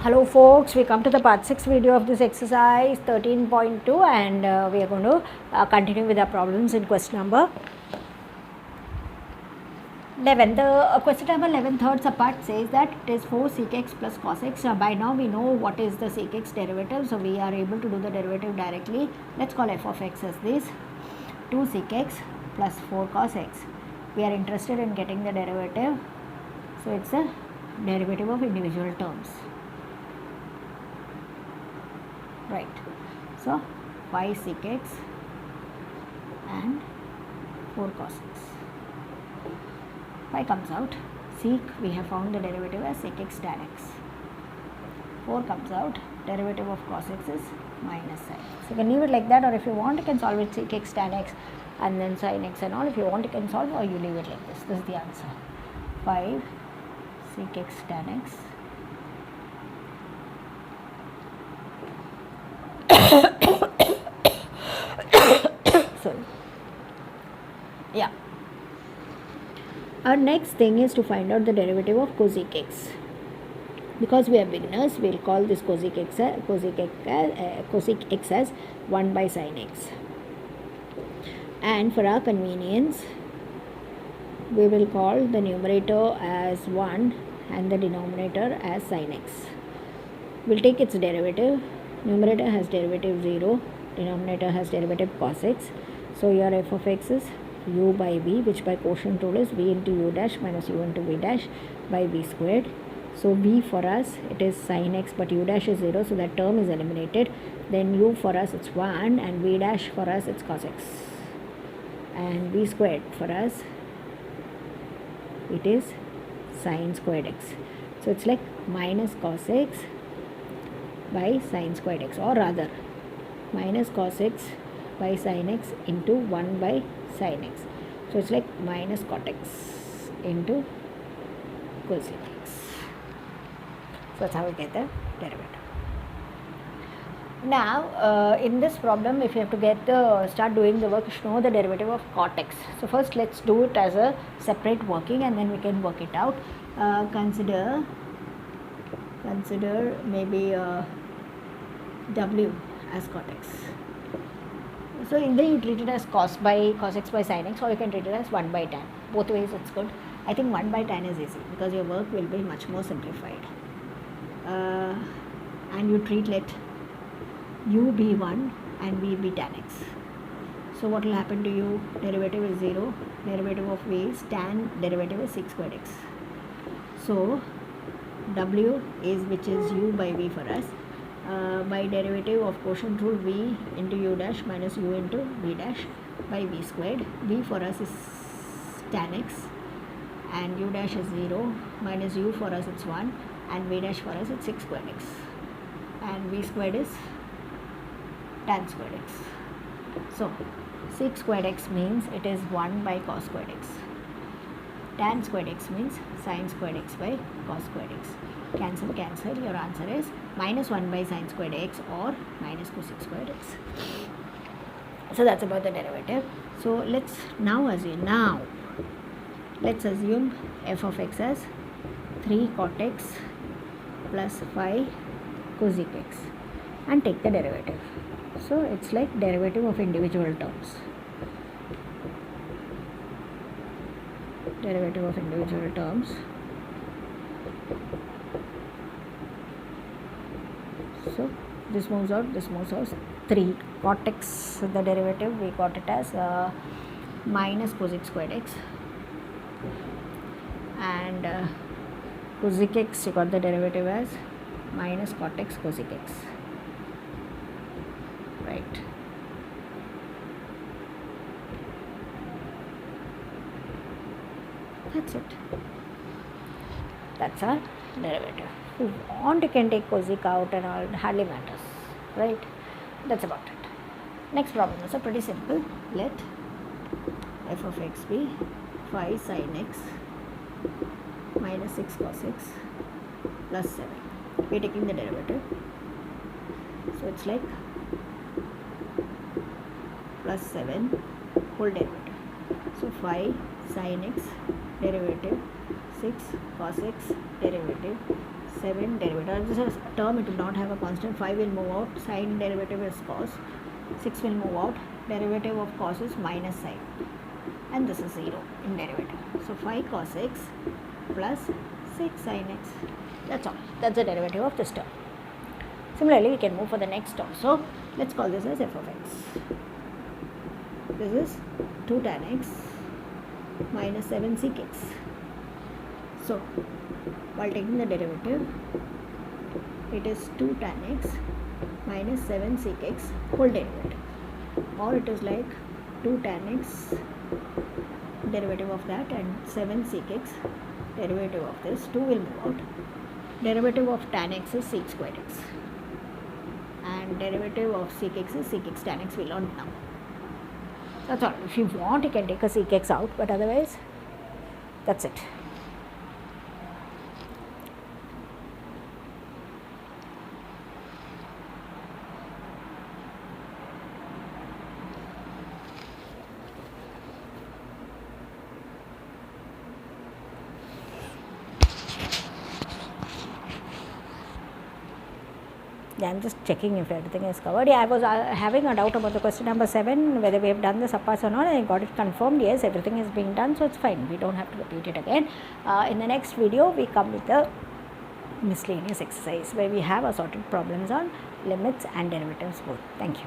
Hello folks, we come to the part 6 video of this exercise 13.2 and we are going to continue with our problems in question number 11. The question number 11 thirds apart says that it is 4 sec x plus cos x. By now we know what is the sec x derivative, so we are able to do the derivative directly. Let's call f of x as this 2 sec x plus 4 cos x. We are interested in getting the derivative, so it's the derivative of individual terms. Right, so 5 sec x and 4 cos x. 5 comes out, sec we have found the derivative as sec x tan x. 4 comes out, derivative of cos x is minus sin x. You can leave it like that, or if you want you can solve it sec x tan x and then sin x and all. If you want you can solve, or you leave it like this. This is the answer. 5 sec x tan x sorry. Yeah. Our next thing is to find out the derivative of cosec x. Because we are beginners, we will call this cosec x as 1 by sin x. And for our convenience, we will call the numerator as 1 and the denominator as sin x. We will take its derivative. Numerator has derivative 0, denominator has derivative cos x. So your f of x is u by v, which by quotient rule is v into u dash minus u into v dash by v squared. So v for us it is sin x, but u dash is 0, so that term is eliminated. Then u for us it's 1 and v dash for us it's cos x. And v squared for us it is sin squared x. So it's like minus cos x by sin squared x, or rather minus cos x by sin x into 1 by sin x. So it's like minus cot x into cosec x. So that's how we get the derivative. Now in this problem, if you have to start doing the work, you should know the derivative of cot x. So first let's do it as a separate working and then we can work it out. Consider maybe w as cot x. So either you treat it as cos x by sin x, or you can treat it as 1 by tan. Both ways it's good. I think 1 by tan is easy because your work will be much more simplified. And you treat let u be 1 and v be tan x. So what will happen to you? Derivative is 0, derivative of v is tan, derivative is sec squared x. So w is, which is u by v for us, by derivative of quotient rule v into u dash minus u into v dash by v squared. V for us is tan x and u dash is 0, minus u for us it's 1 and v dash for us it's sec squared x, and v squared is tan squared x. So sec squared x means it is 1 by cos squared x. Tan squared x means sin squared x by cos squared x. Cancel, cancel. Your answer is minus 1 by sin squared x or minus cosec squared x. So that's about the derivative. So let's assume f of x as 3 cot x plus 5 cosec x and take the derivative. So it's like derivative of individual terms. Derivative of individual terms. So this moves out, 3 cot x, the derivative we got it as minus cosec squared x, and cosec x you got the derivative as minus cot x cosec x. Right. That's it. That's our derivative. If you want, you can take cosec out and all, it hardly matters, right? That's about it. Next problem is pretty simple. Let f of x be 5 sin x minus 6 cos x plus 7. We are taking the derivative. So it's like plus 7 whole derivative. So 5 sin x derivative 6 cos x derivative 7 derivative. This is a term, it will not have a constant. 5 will move out, sine derivative is cos. 6 will move out, derivative of cos is minus sine, and this is 0 in derivative. So 5 cos x plus 6 sin x. That's all. That's the derivative of this term. Similarly, we can move for the next term. So let's call this as f of x. This is 2 tan x minus 7 sec x. So while taking the derivative, it is 2 tan x minus 7 sec x whole derivative, or it is like 2 tan x derivative of that and 7 sec x derivative of this. 2 will move out, derivative of tan x is sec square x, and derivative of sec x is sec x tan x. Will not now. That's all. If you want, you can take a sec x out, but otherwise that's it. Yeah, I'm just checking if everything is covered. Yeah, I was having a doubt about the question number 7, whether we have done the subparts or not. I got it confirmed. Yes, everything is being done, so it's fine. We don't have to repeat it again. In the next video, we come with the miscellaneous exercise, where we have assorted problems on limits and derivatives both. Thank you.